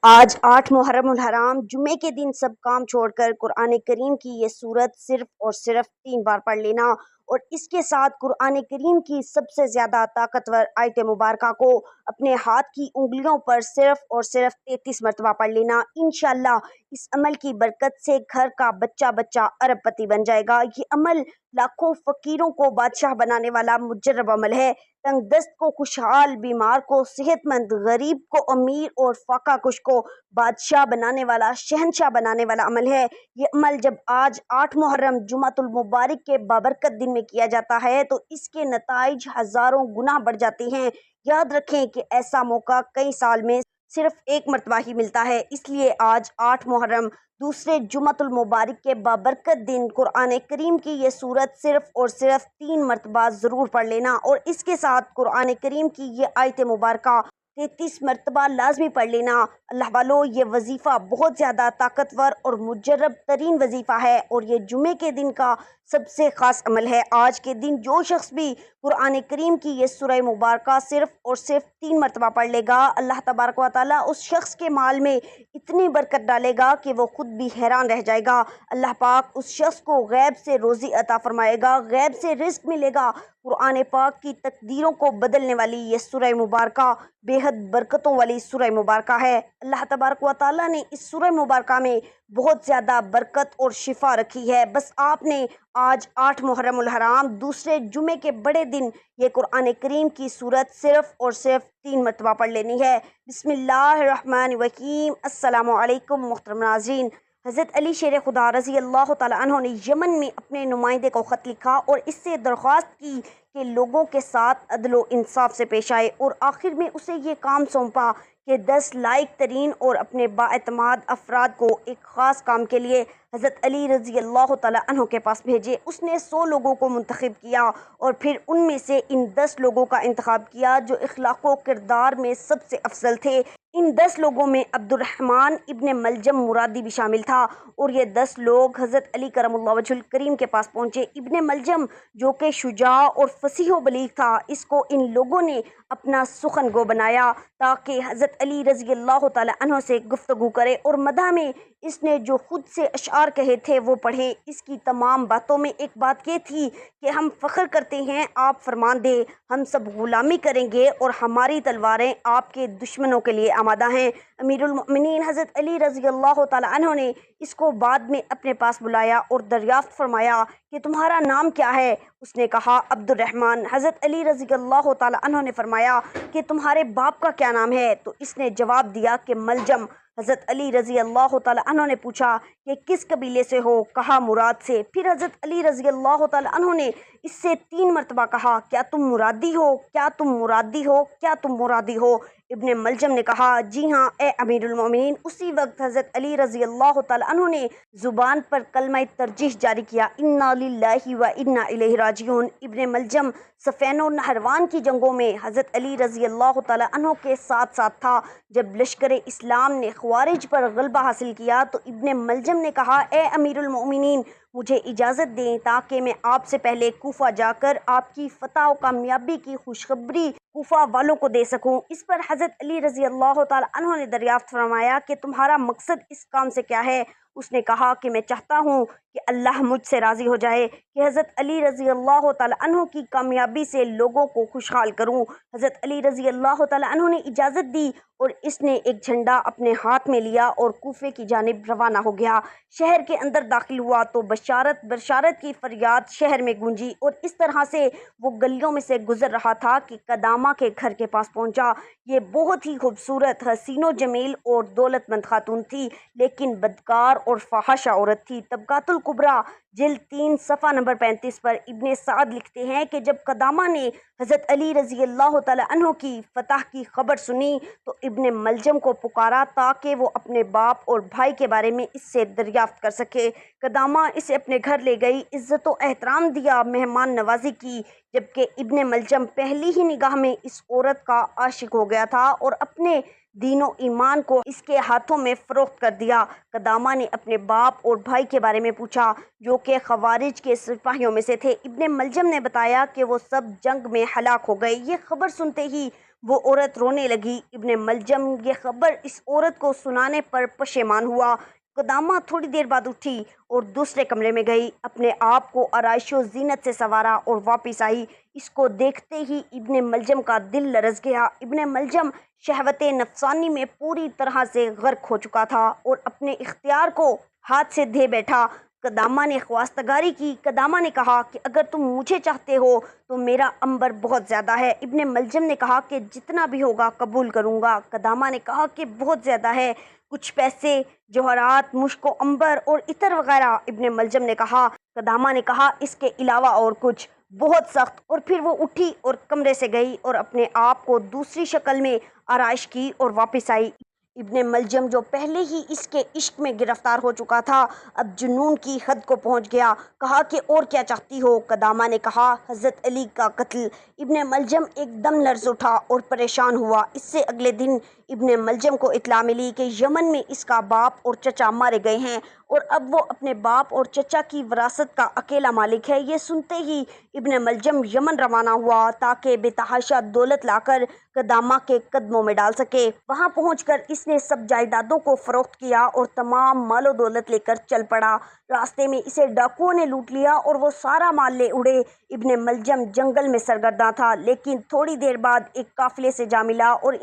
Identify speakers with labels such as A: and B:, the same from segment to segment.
A: آج 8 محرم الحرام جمعے کے دن سب کام چھوڑ کر قرآن کریم کی یہ سورت صرف اور صرف 3 بار پڑھ لینا اور اس کے ساتھ قرآن کریم کی سب سے زیادہ طاقتور آیت مبارکہ کو اپنے ہاتھ کی انگلیوں پر صرف اور صرف 33 مرتبہ پڑھ لینا۔ انشاءاللہ اس عمل کی برکت سے گھر کا بچہ بچہ ارب پتی بن جائے گا۔ یہ عمل لاکھوں فقیروں کو بادشاہ بنانے والا مجرب عمل ہے۔ تنگ دست کو خوشحال، بیمار کو صحت مند، غریب کو امیر اور فاقہ کش کو بادشاہ بنانے والا، شہنشاہ بنانے والا عمل ہے۔ یہ عمل جب آج 8 محرم جمعۃ المبارک کے بابرکت دن میں کیا جاتا ہے تو اس کے نتائج ہزاروں گنا بڑھ جاتے ہیں۔ یاد رکھیں کہ ایسا موقع کئی سال میں صرف 1 مرتبہ ہی ملتا ہے، اس لیے آج 8 محرم دوسرے جمعۃ المبارک کے بابرکت دن قرآن کریم کی یہ سورت صرف اور صرف 3 مرتبہ ضرور پڑھ لینا اور اس کے ساتھ قرآن کریم کی یہ آیت مبارکہ 33 مرتبہ لازمی پڑھ لینا۔ اللہ والو، یہ وظیفہ بہت زیادہ طاقتور اور مجرب ترین وظیفہ ہے اور یہ جمعے کے دن کا سب سے خاص عمل ہے۔ آج کے دن جو شخص بھی قرآن کریم کی یہ سورہ مبارکہ صرف اور صرف 3 مرتبہ پڑھ لے گا، اللہ تبارک و تعالیٰ اس شخص کے مال میں اتنی برکت ڈالے گا کہ وہ خود بھی حیران رہ جائے گا۔ اللہ پاک اس شخص کو غیب سے روزی عطا فرمائے گا، غیب سے رزق ملے گا۔ قرآن پاک کی تقدیروں کو بدلنے والی یہ سورہ مبارکہ بے حد برکتوں والی سورہ مبارکہ ہے۔ اللہ تبارک و تعالیٰ نے اس سورہ مبارکہ میں بہت زیادہ برکت اور شفا رکھی ہے۔ بس آپ نے آج 8 محرم الحرام دوسرے جمعے کے بڑے دن یہ قرآن کریم کی سورت صرف اور صرف 3 مرتبہ پڑھ لینی ہے۔ بسم اللہ الرحمن الرحیم۔ السلام علیکم محترم ناظرین۔ حضرت علی شیر خدا رضی اللہ تعالیٰ عنہ نے یمن میں اپنے نمائندے کو خط لکھا اور اس سے درخواست کی کہ لوگوں کے ساتھ عدل و انصاف سے پیش آئے اور آخر میں اسے یہ کام سونپا کہ 10 لائق ترین اور اپنے بااعتماد افراد کو ایک خاص کام کے لیے حضرت علی رضی اللہ تعالیٰ عنہ کے پاس بھیجے۔ اس نے 100 لوگوں کو منتخب کیا اور پھر ان میں سے ان 10 لوگوں کا انتخاب کیا جو اخلاق و کردار میں سب سے افضل تھے۔ ان 10 لوگوں میں عبد الرحمن ابن ملجم مرادی بھی شامل تھا اور یہ 10 لوگ حضرت علی کرم اللہ وجہ الکریم کے پاس پہنچے۔ ابن ملجم جو کہ شجاع اور فصیح و بلیغ تھا، اس کو ان لوگوں نے اپنا سخن گو بنایا تاکہ حضرت علی رضی اللہ تعالیٰ عنہ سے گفتگو کرے اور مدح میں اس نے جو خود سے اشعار کہے تھے وہ پڑھے۔ اس کی تمام باتوں میں ایک بات یہ تھی کہ ہم فخر کرتے ہیں، آپ فرمان دیں، ہم سب غلامی کریں گے اور ہماری تلواریں آپ کے دشمنوں کے لیے آمادہ ہیں۔ امیر المؤمنین حضرت علی رضی اللہ تعالیٰ عنہ نے اس کو بعد میں اپنے پاس بلایا اور دریافت فرمایا کہ تمہارا نام کیا ہے؟ اس نے کہا عبد الرحمن۔ حضرت علی رضی اللہ تعالیٰ عنہ نے فرمایا کہ تمہارے باپ کا کیا نام ہے؟ تو اس نے جواب دیا کہ ملجم۔ حضرت علی رضی اللہ تعالیٰ عنہ نے پوچھا کہ کس قبیلے سے ہو؟ کہا مراد سے۔ پھر حضرت علی رضی اللہ تعالیٰ عنہ نے اس سے 3 مرتبہ کہا کیا تم مرادی ہو؟ کیا تم مرادی ہو؟ کیا تم مرادی ہو؟ ابن ملجم نے کہا جی ہاں اے امیر المومنین۔ اسی وقت حضرت علی رضی اللہ تعالیٰ عنہ نے زبان پر کلمہ ترجیح جاری کیا، انا للہ و انا الیہ راجعون۔ ابن ملجم صفین و نہروان کی جنگوں میں حضرت علی رضی اللہ تعالیٰ عنہ کے ساتھ ساتھ تھا۔ جب لشکر اسلام نے خوارج پر غلبہ حاصل کیا تو ابن ملجم نے کہا اے امیر المؤمنین، مجھے اجازت دیں تاکہ میں آپ سے پہلے کوفہ جا کر آپ کی فتح و کامیابی کی خوشخبری کوفہ والوں کو دے سکوں۔ اس پر حضرت علی رضی اللہ تعالیٰ عنہ نے دریافت فرمایا کہ تمہارا مقصد اس کام سے کیا ہے؟ اس نے کہا کہ میں چاہتا ہوں کہ اللہ مجھ سے راضی ہو جائے کہ حضرت علی رضی اللہ تعالیٰ عنہ کی کامیابی سے لوگوں کو خوشحال کروں۔ حضرت علی رضی اللہ تعالیٰ عنہ نے اجازت دی اور اس نے ایک جھنڈا اپنے ہاتھ میں لیا اور کوفے کی جانب روانہ ہو گیا۔ شہر کے اندر داخل ہوا تو بشارت بشارت کی فریاد شہر میں گونجی اور اس طرح سے وہ گلیوں میں سے گزر رہا تھا کہ قدامہ کے گھر کے پاس پہنچا۔ یہ بہت ہی خوبصورت، حسین و جمیل اور دولت مند خاتون تھی، لیکن بدکار اور فاحشہ عورت تھی۔ طبقات الکبریٰ جلد 3 صفحہ نمبر 35 پر ابن سعد لکھتے ہیں کہ جب قدامہ نے حضرت علی رضی اللہ تعالیٰ عنہ کی فتح کی خبر سنی تو ابن ملجم کو پکارا تاکہ وہ اپنے باپ اور بھائی کے بارے میں اس سے دریافت کر سکے۔ قدامہ اسے اپنے گھر لے گئی، عزت و احترام دیا، مہمان نوازی کی، جبکہ ابن ملجم پہلی ہی نگاہ میں اس عورت کا عاشق ہو گیا تھا اور اپنے دین و ایمان کو اس کے ہاتھوں میں فروخت کر دیا۔ قدامہ نے اپنے باپ اور بھائی کے بارے میں پوچھا جو کہ خوارج کے سپاہیوں میں سے تھے۔ ابن ملجم نے بتایا کہ وہ سب جنگ میں ہلاک ہو گئے۔ یہ خبر سنتے ہی وہ عورت رونے لگی۔ ابن ملجم یہ خبر اس عورت کو سنانے پر پشیمان ہوا۔ قدامہ تھوڑی دیر بعد اٹھی اور دوسرے کمرے میں گئی، اپنے آپ کو آرائش و زینت سے سنوارا اور واپس آئی۔ اس کو دیکھتے ہی ابن ملجم کا دل لرز گیا۔ ابن ملجم شہوت نفسانی میں پوری طرح سے غرق ہو چکا تھا اور اپنے اختیار کو ہاتھ سے دھے بیٹھا۔ قدامہ نے خواستگاری کی۔ قدامہ نے کہا کہ اگر تم مجھے چاہتے ہو تو میرا عنبر بہت زیادہ ہے۔ ابن ملجم نے کہا کہ جتنا بھی ہوگا قبول کروں گا۔ قدامہ نے کہا کہ بہت زیادہ ہے، کچھ پیسے، جوہرات، مشک و عنبر اور عطر وغیرہ۔ ابن ملجم نے کہا۔ قدامہ نے کہا اس کے علاوہ اور کچھ؟ بہت سخت۔ اور پھر وہ اٹھی اور کمرے سے گئی اور اپنے آپ کو دوسری شکل میں آرائش کی اور واپس آئی۔ ابن ملجم جو پہلے ہی اس کے عشق میں گرفتار ہو چکا تھا، اب جنون کی حد کو پہنچ گیا۔ کہا کہ اور کیا چاہتی ہو؟ قدامہ نے کہا حضرت علی کا قتل۔ ابن ملجم ایک دم لرز اٹھا اور پریشان ہوا۔ اس سے اگلے دن ابن ملجم کو اطلاع ملی کہ یمن میں اس کا باپ اور چچا مارے گئے ہیں اور اب وہ اپنے باپ اور چچا کی وراثت کا اکیلا مالک ہے۔ یہ سنتے ہی ابن ملجم یمن روانہ ہوا تاکہ بے تحاشا دولت لا کر قدامہ کے قدموں میں ڈال سکے۔ وہاں پہنچ کر اس نے سب جائیدادوں کو فروخت کیا اور تمام مال و دولت لے کر چل پڑا۔ راستے میں اسے ڈاکوؤں نے لوٹ لیا اور وہ سارا مال لے اڑے۔ ابن ملجم جنگل میں سرگرداں تھا، لیکن تھوڑی دیر بعد ایک قافلے سے جا ملا اور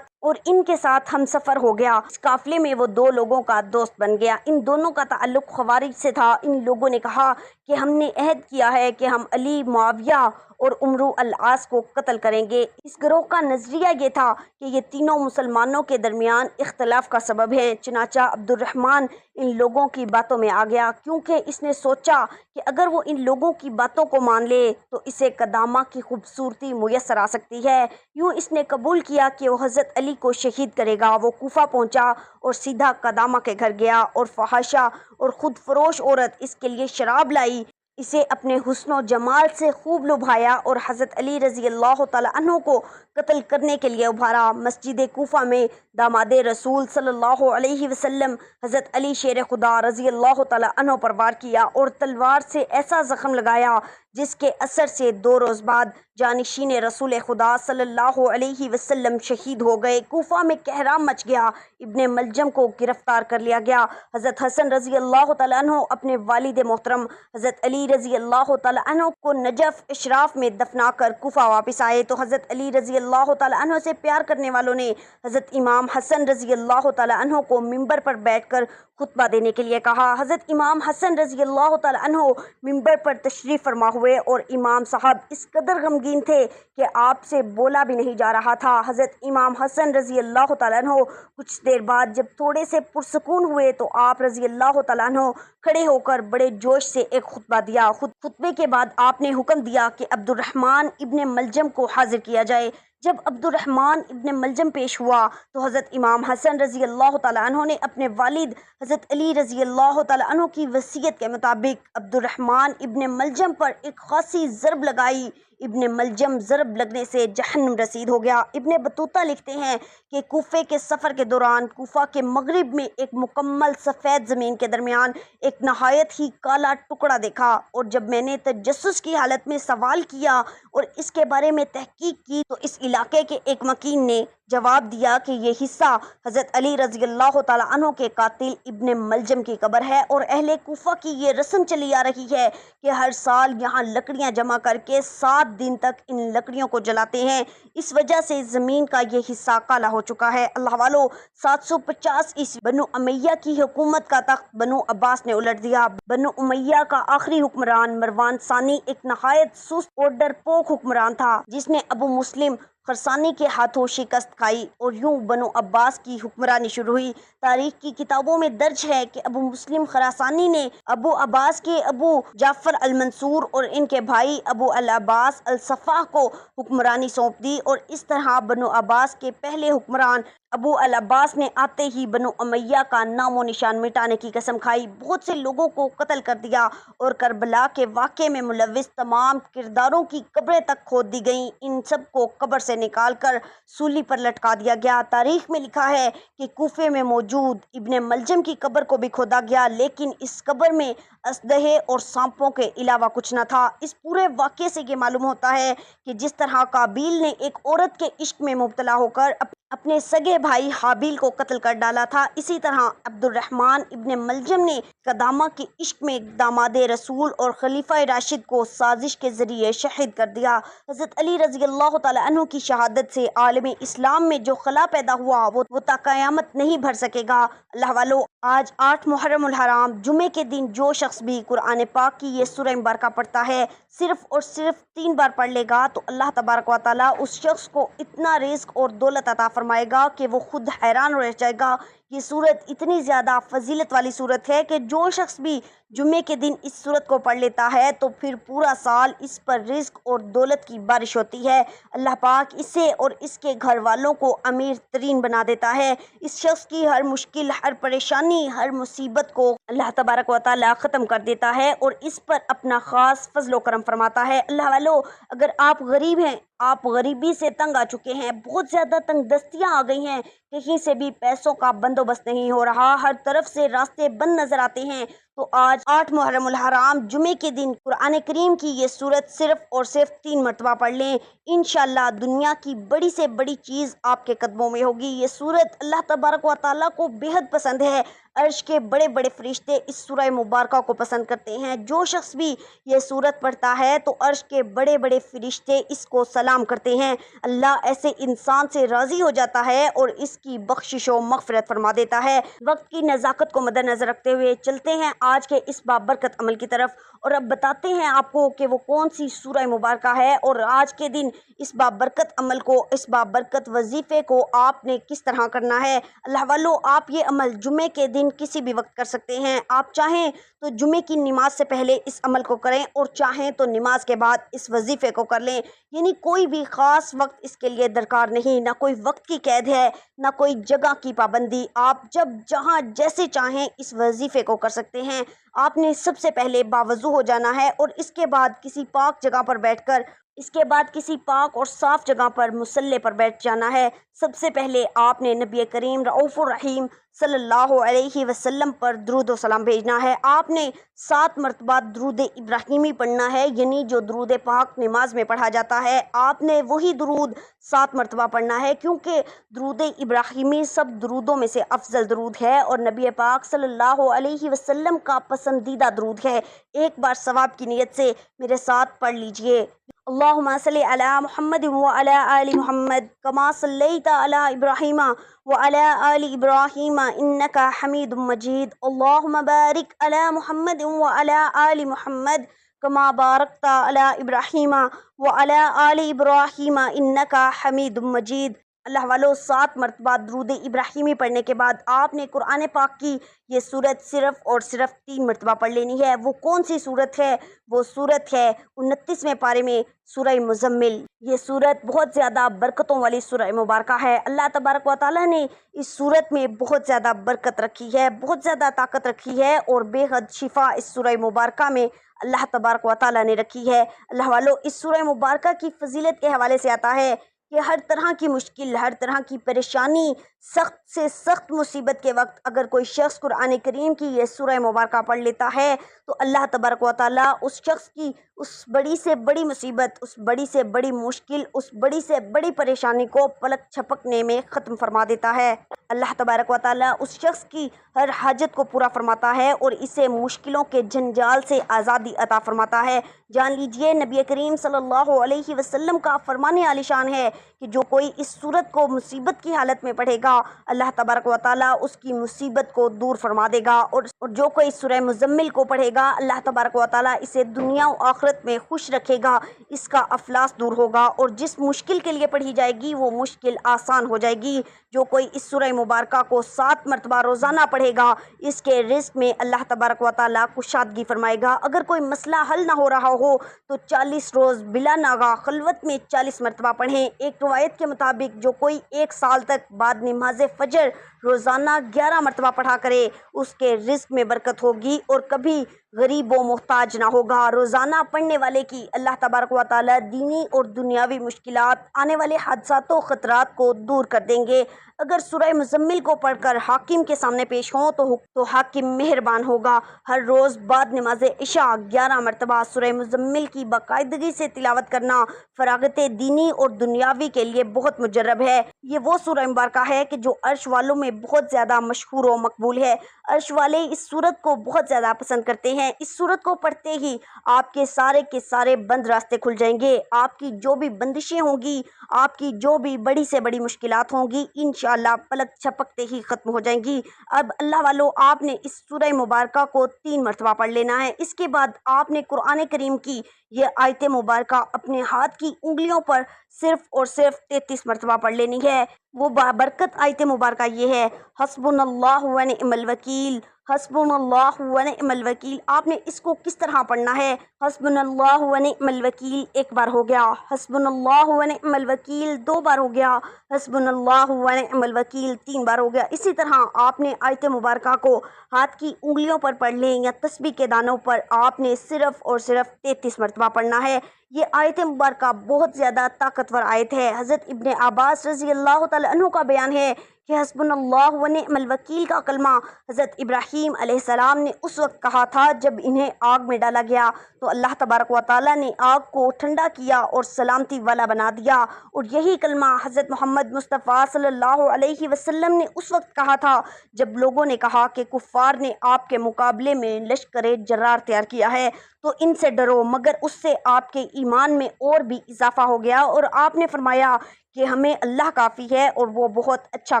A: ان کے ساتھ ہم سفر ہو گیا۔ اس قافلے میں وہ دو لوگوں کا دوست بن گیا۔ ان دونوں کا تعلق خوارج سے تھا۔ ان لوگوں نے کہا کہ ہم نے عہد کیا ہے کہ ہم علی، معاویہ اور عمرو العاص کو قتل کریں گے۔ اس گروہ کا نظریہ یہ تھا کہ یہ تینوں مسلمانوں کے درمیان اختلاف کا سبب ہیں۔ چنانچہ عبد الرحمن ان لوگوں کی باتوں میں آ گیا، کیونکہ اس نے سوچا کہ اگر وہ ان لوگوں کی باتوں کو مان لے تو اسے قدامہ کی خوبصورتی میسر آ سکتی ہے۔ یوں اس نے قبول کیا کہ وہ حضرت علی کو شہید کرے گا۔ وہ کوفہ پہنچا اور سیدھا قدامہ کے گھر گیا اور فحاشہ اور خود فروش عورت اس کے لیے شراب لائی، اسے اپنے حسن و جمال سے خوب لبھایا اور حضرت علی رضی اللہ تعالی عنہ کو قتل کرنے کے لیے ابھارا۔ مسجد کوفہ میں داماد رسول صلی اللہ علیہ وسلم حضرت علی شیر خدا رضی اللہ تعالی عنہ پر وار کیا اور تلوار سے ایسا زخم لگایا جس کے اثر سے 2 روز بعد جانشین رسول خدا صلی اللہ علیہ وسلم شہید ہو گئے۔ کوفہ میں قہرام مچ گیا۔ ابن ملجم کو گرفتار کر لیا گیا۔ حضرت حسن رضی اللہ تعالیٰ عنہ اپنے والد محترم حضرت علی رضی اللہ تعالیٰ عنہ کو نجف اشراف میں دفنا کر کوفہ واپس آئے تو حضرت علی رضی اللہ تعالیٰ عنہ سے پیار کرنے والوں نے حضرت امام حسن رضی اللہ تعالیٰ عنہ کو ممبر پر بیٹھ کر خطبہ دینے کے لیے کہا۔ حضرت امام حسن رضی اللہ تعالیٰ عنہ ممبر پر تشریف فرما ہوئے اور امام صاحب اس قدر غمگین تھے کہ آپ سے بولا بھی نہیں جا رہا تھا۔ حضرت امام حسن رضی اللہ تعالیٰ عنہ کچھ دیر بعد جب تھوڑے سے پرسکون ہوئے تو آپ رضی اللہ تعالیٰ عنہ کھڑے ہو کر بڑے جوش سے ایک خطبہ دیا۔ خطبے کے بعد آپ نے حکم دیا کہ عبد الرحمن ابن ملجم کو حاضر کیا جائے۔ جب عبد الرحمن ابن ملجم پیش ہوا تو حضرت امام حسن رضی اللہ تعالیٰ عنہ نے اپنے والد حضرت علی رضی اللہ تعالیٰ عنہ کی وصیت کے مطابق عبد الرحمن ابن ملجم پر ایک خاصی ضرب لگائی۔ ابن ملجم ضرب لگنے سے جہنم رسید ہو گیا۔ ابن بطوطہ لکھتے ہیں کہ کوفے کے سفر کے دوران کوفہ کے مغرب میں ایک مکمل سفید زمین کے درمیان ایک نہایت ہی کالا ٹکڑا دیکھا، اور جب میں نے تجسس کی حالت میں سوال کیا اور اس کے بارے میں تحقیق کی تو اس علاقے کے ایک مکین نے جواب دیا کہ یہ حصہ حضرت علی رضی اللہ تعالیٰ عنہ کے قاتل ابن ملجم کی قبر ہے، اور اہل کوفہ کی یہ رسم چلی آ رہی ہے کہ ہر سال یہاں لکڑیاں جمع کر کے 7 دن تک ان لکڑیوں کو جلاتے ہیں۔ اس وجہ سے زمین کا یہ حصہ کالا ہو چکا ہے۔ اللہ والو، 750 عیسوی بنو امیہ کی حکومت کا تخت بنو عباس نے الٹ دیا۔ بنو امیہ کا آخری حکمران مروان ثانی ایک نہایت سست اور ڈرپوک حکمران تھا جس نے ابو مسلم خراسانی کے ہاتھوں شکست کھائی، اور یوں بنو عباس کی حکمرانی شروع ہوئی۔ تاریخ کی کتابوں میں درج ہے کہ ابو مسلم خراسانی نے ابو عباس کے ابو جعفر المنصور اور ان کے بھائی ابو العباس الصفاح کو حکمرانی سونپ دی، اور اس طرح بنو عباس کے پہلے حکمران ابو العباس نے آتے ہی بنو امیہ کا نام و نشان مٹانے کی قسم کھائی، بہت سے لوگوں کو قتل کر دیا اور کربلا کے واقعے میں ملوث تمام کرداروں کی قبریں تک کھود دی گئیں۔ ان سب کو قبر سے نکال کر سولی پر لٹکا دیا گیا۔ تاریخ میں لکھا ہے کہ کوفے میں موجود ابن ملجم کی قبر کو بھی کھودا گیا، لیکن اس قبر میں اسلحے اور سانپوں کے علاوہ کچھ نہ تھا۔ اس پورے واقعے سے یہ معلوم ہوتا ہے کہ جس طرح قابیل نے ایک عورت کے عشق میں مبتلا ہو کر اپنے سگے بھائی حابیل کو قتل کر ڈالا تھا، اسی طرح عبد الرحمن ابن ملجم نے قدامہ کے عشق میں داماد رسول اور خلیفہ راشد کو سازش کے ذریعے شہید کر دیا۔ حضرت علی رضی اللہ تعالیٰ عنہ کی شہادت سے عالم اسلام میں جو خلا پیدا ہوا وہ تا قیامت نہیں بھر سکے گا۔ اللہ والو، آج 8 محرم الحرام جمعے کے دن جو شخص بھی قرآن پاک کی یہ سورہ مبارکہ پڑھتا ہے، صرف اور صرف 3 بار پڑھ لے گا تو اللہ تبارک و تعالیٰ اس شخص کو اتنا رزق اور دولت عطا فرمائے گا کہ وہ خود حیران رہ جائے گا۔ یہ سورت اتنی زیادہ فضیلت والی سورت ہے کہ جو شخص بھی جمعے کے دن اس سورت کو پڑھ لیتا ہے تو پھر پورا سال اس پر رزق اور دولت کی بارش ہوتی ہے۔ اللہ پاک اسے اور اس کے گھر والوں کو امیر ترین بنا دیتا ہے۔ اس شخص کی ہر مشکل، ہر پریشانی، ہر مصیبت کو اللہ تبارک و تعالیٰ ختم کر دیتا ہے اور اس پر اپنا خاص فضل و کرم فرماتا ہے۔ اللہ والو، اگر آپ غریب ہیں، آپ غریبی سے تنگ آ چکے ہیں، بہت زیادہ تنگ دستیاں آ گئی ہیں، کہیں سے بھی پیسوں کا بندوبست نہیں ہو رہا، ہر طرف سے راستے بند نظر آتے ہیں، تو آج 8 محرم الحرام جمعے کے دن قرآن کریم کی یہ سورت صرف اور صرف 3 مرتبہ پڑھ لیں۔ انشاءاللہ دنیا کی بڑی سے بڑی چیز آپ کے قدموں میں ہوگی۔ یہ سورت اللہ تبارک و تعالیٰ کو بےحد پسند ہے۔ عرش کے بڑے بڑے فرشتے اس سورہ مبارکہ کو پسند کرتے ہیں۔ جو شخص بھی یہ سورت پڑھتا ہے تو عرش کے بڑے بڑے فرشتے اس کو سلام کرتے ہیں۔ اللہ ایسے انسان سے راضی ہو جاتا ہے اور اس کی بخشش و مغفرت فرما دیتا ہے۔ وقت کی نزاکت کو مد نظر رکھتے ہوئے چلتے ہیں آج کے اس بابرکت عمل کی طرف، اور اب بتاتے ہیں آپ کو کہ وہ کون سی سورہ مبارکہ ہے اور آج کے دن اس بابرکت عمل کو، اس بابرکت وظیفے کو آپ نے کس طرح کرنا ہے۔ اللہ والو، آپ یہ عمل جمعے کے دن کسی بھی وقت کر سکتے ہیں۔ آپ چاہیں تو جمعے کی نماز سے پہلے اس عمل کو کریں اور چاہیں تو نماز کے بعد اس وظیفے کو کر لیں، یعنی کوئی بھی خاص وقت اس کے لیے درکار نہیں، نہ کوئی وقت کی قید ہے، نہ کوئی جگہ کی پابندی۔ آپ جب جہاں جیسے چاہیں اس وظیفے کو کر سکتے ہیں۔ آپ نے سب سے پہلے باوضو ہو جانا ہے اور اس کے بعد کسی پاک جگہ پر بیٹھ کر، اس کے بعد کسی پاک اور صاف جگہ پر مصلی پر بیٹھ جانا ہے۔ سب سے پہلے آپ نے نبی کریم رؤوف الرحیم صلی اللہ علیہ وسلم پر درود و سلام بھیجنا ہے۔ آپ نے 7 مرتبہ درود ابراہیمی پڑھنا ہے، یعنی جو درود پاک نماز میں پڑھا جاتا ہے، آپ نے وہی درود 7 مرتبہ پڑھنا ہے، کیونکہ درود ابراہیمی سب درودوں میں سے افضل درود ہے اور نبی پاک صلی اللہ علیہ وسلم کا پسندیدہ درود ہے۔ ایک بار ثواب کی نیت سے میرے ساتھ پڑھ لیجئے۔ اللہم صلی علی محمد وعلی آل محمد کما صلیت علی ابراہیم وعلی آل ابراہیم انک حمید مجید۔ اللہم بارک علی محمد وعلی آل محمد کما بارکت علی ابراہیم وعلی آل ابراہیم انک حمید مجید۔ اللہ والو، 7 مرتبہ درود ابراہیمی پڑھنے کے بعد آپ نے قرآن پاک کی یہ سورت صرف اور صرف 3 مرتبہ پڑھ لینی ہے۔ وہ کون سی سورت ہے؟ وہ سورت ہے 29ویں پارے میں سورہ مزمل۔ یہ سورت بہت زیادہ برکتوں والی سورہ مبارکہ ہے۔ اللہ تبارک و تعالیٰ نے اس سورت میں بہت زیادہ برکت رکھی ہے، بہت زیادہ طاقت رکھی ہے اور بے حد شفا اس سورہ مبارکہ میں اللہ تبارک و تعالیٰ نے رکھی ہے۔ اللہ والو، اس سورہ مبارکہ کی فضیلت کے حوالے سے آتا ہے کہ ہر طرح کی مشکل، ہر طرح کی پریشانی، سخت سے سخت مصیبت کے وقت اگر کوئی شخص قرآن کریم کی یہ سورہ مبارکہ پڑھ لیتا ہے تو اللہ تبارک و تعالیٰ اس شخص کی اس بڑی سے بڑی مصیبت، اس بڑی سے بڑی مشکل، اس بڑی سے بڑی پریشانی کو پلک چھپکنے میں ختم فرما دیتا ہے۔ اللہ تبارک و تعالیٰ اس شخص کی ہر حاجت کو پورا فرماتا ہے اور اسے مشکلوں کے جنجال سے آزادی عطا فرماتا ہے۔ جان لیجئے، نبی کریم صلی اللہ علیہ وسلم کا فرمان عالی شان ہے کہ جو کوئی اس سورت کو مصیبت کی حالت میں پڑھے گا، اللہ تبارک و تعالیٰ اس کی مصیبت کو دور فرما دے گا، اور جو کوئی سورہ مزمل کو پڑھے گا، اللہ تبارک و تعالیٰ اسے دنیا و آخرت میں خوش رکھے گا، اس کا افلاس دور ہوگا اور جس مشکل کے لیے پڑھی جائے گی وہ مشکل آسان ہو جائے گی۔ جو کوئی اس سورہ مبارکہ کو 7 مرتبہ روزانہ پڑھے گا، اس کے رزق میں اللہ تبارک و تعالیٰ کشادگی فرمائے گا۔ اگر کوئی مسئلہ حل نہ ہو رہا ہو تو 40 روز بلا ناغہ خلوت میں 40 مرتبہ پڑھیں۔ ایک روایت کے مطابق جو کوئی 1 سال تک بعد نماز فجر روزانہ 11 مرتبہ پڑھا کرے، اس کے رزق میں برکت ہوگی اور کبھی غریب و محتاج نہ ہوگا۔ روزانہ پڑھنے والے کی اللہ تبارک و تعالی دینی اور دنیاوی مشکلات، آنے والے حادثات و خطرات کو دور کر دیں گے۔ اگر سورہ مزمل کو پڑھ کر حاکم کے سامنے پیش ہوں تو حاکم مہربان ہوگا۔ ہر روز بعد نماز عشاء 11 مرتبہ سورہ مزمل کی باقاعدگی سے تلاوت کرنا فراغت دینی اور دنیاوی کے لیے بہت مجرب ہے۔ یہ وہ سورہ مبارکہ ہے کہ جو عرش والوں میں بہت زیادہ مشہور و مقبول ہے۔ عرش والے اس سورت کو بہت زیادہ پسند کرتے ہیں۔ اس سورت کو پڑھتے ہی آپ کے سارے بند راستے کھل جائیں گے۔ آپ کی جو بھی بندشیں ہوں گی، آپ کی جو بھی بڑی سے بڑی مشکلات ہوں گی، انشاءاللہ پلک چھپکتے ہی ختم ہو جائیں گی۔ اب اللہ والو، آپ نے اس سورہ مبارکہ کو 3 مرتبہ پڑھ لینا ہے۔ اس کے بعد آپ نے قرآن کریم کی یہ آیت مبارکہ اپنے ہاتھ کی انگلیوں پر صرف اور صرف 33 مرتبہ پڑھ لینی ہے۔ وہ بابرکت آیت مبارکہ یہ ہے: حسبنا اللہ و نعم الوکیل، حسبنا اللہ و نعم الوکیل۔ آپ نے اس کو کس طرح پڑھنا ہے؟ حسبنا اللہ و نعم الوکیل ایک بار ہو گیا، حسبنا اللہ و نعم الوکیل 2 بار ہو گیا، حسبنا اللہ و نعم الوکیل 3 بار ہو گیا۔ اسی طرح آپ نے آیت مبارکہ کو ہاتھ کی انگلیوں پر پڑھ لیں یا تسبیح کے دانوں پر آپ نے صرف اور صرف 33 مرتبہ پڑھنا ہے۔ یہ آیت مبارکہ بہت زیادہ طاقتور آیت ہے۔ حضرت ابن عباس رضی اللہ تعالی عنہ کا بیان ہے کہ حسبنا اللہ و نعم الوکیل کا کلمہ حضرت ابراہیم علیہ السلام نے اس وقت کہا تھا جب انہیں آگ میں ڈالا گیا تو اللہ تبارک و تعالیٰ نے آگ کو ٹھنڈا کیا اور سلامتی والا بنا دیا، اور یہی کلمہ حضرت محمد مصطفیٰ صلی اللہ علیہ وسلم نے اس وقت کہا تھا جب لوگوں نے کہا کہ کفار نے آپ کے مقابلے میں لشکر جرار تیار کیا ہے تو ان سے ڈرو، مگر اس سے آپ کے ایمان میں اور بھی اضافہ ہو گیا، اور آپ نے فرمایا کہ ہمیں اللہ کافی ہے اور وہ بہت اچھا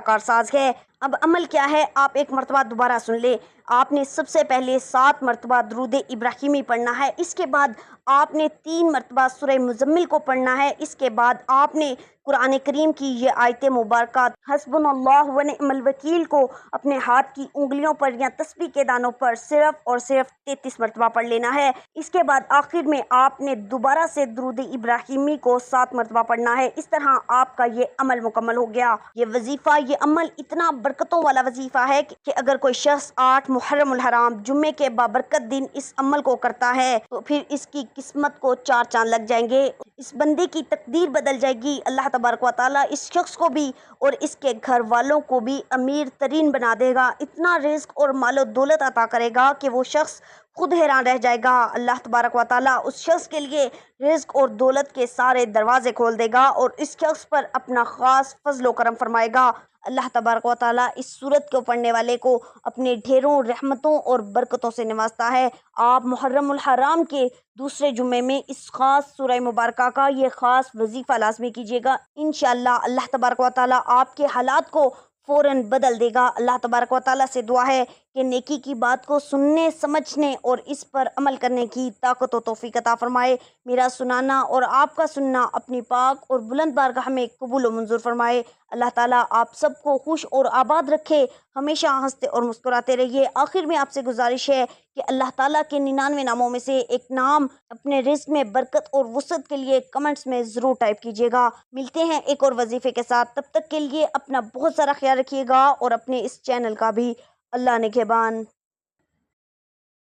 A: کارساز ہے۔ اب عمل کیا ہے؟ آپ ایک مرتبہ دوبارہ سن لیں۔ آپ نے سب سے پہلے 7 مرتبہ درود ابراہیمی پڑھنا ہے۔ اس کے بعد آپ نے 3 مرتبہ سورہ مزمل کو پڑھنا ہے۔ اس کے بعد آپ نے قرآن کریم کی یہ آیت مبارکہ حسبنا اللہ و نعم الوکیل کو اپنے ہاتھ کی انگلیوں پر یا تسبیح کے دانوں پر صرف اور صرف 33 مرتبہ پڑھ لینا ہے۔ اس کے بعد آخر میں آپ نے دوبارہ سے درود ابراہیمی کو 7 مرتبہ پڑھنا ہے۔ اس طرح آپ کا یہ عمل مکمل ہو گیا۔ یہ وظیفہ، یہ عمل اتنا برکتوں والا وظیفہ ہے کہ اگر کوئی شخص 8 محرم الحرام جمعے کے بابرکت دن اس عمل کو کرتا ہے تو پھر اس کی قسمت کو 4 چاند لگ جائیں گے، اس بندے کی تقدیر بدل جائے گی۔ اللہ تبارک و تعالیٰ اس شخص کو بھی اور اس کے گھر والوں کو بھی امیر ترین بنا دے گا، اتنا رزق اور مال و دولت عطا کرے گا کہ وہ شخص خود حیران رہ جائے گا۔ اللہ تبارک و تعالیٰ اس شخص کے لیے رزق اور دولت کے سارے دروازے کھول دے گا اور اس شخص پر اپنا خاص فضل و کرم فرمائے گا۔ اللہ تبارک و تعالیٰ اس سورت کو پڑھنے والے کو اپنے ڈھیروں رحمتوں اور برکتوں سے نوازتا ہے۔ آپ محرم الحرام کے دوسرے جمعے میں اس خاص سورہ مبارکہ کا یہ خاص وظیفہ لازمی کیجیے گا۔ انشاءاللہ اللہ تبارک و تعالیٰ آپ کے حالات کو فوراً بدل دے گا۔ اللہ تبارک و تعالیٰ سے دعا ہے کہ نیکی کی بات کو سننے، سمجھنے اور اس پر عمل کرنے کی طاقت و توفیق عطا فرمائے۔ میرا سنانا اور آپ کا سننا اپنی پاک اور بلند بارگاہ میں قبول و منظور فرمائے۔ اللہ تعالیٰ آپ سب کو خوش اور آباد رکھے، ہمیشہ ہنستے اور مسکراتے رہیے۔ آخر میں آپ سے گزارش ہے کہ اللہ تعالیٰ کے 99 ناموں میں سے ایک نام اپنے رزق میں برکت اور وسعت کے لیے کمنٹس میں ضرور ٹائپ کیجیے گا۔ ملتے ہیں ایک اور وظیفے کے ساتھ، تب تک کے لیے اپنا بہت سارا خیال رکھیے گا اور اپنے اس چینل کا بھی۔ اللہ نگہبان۔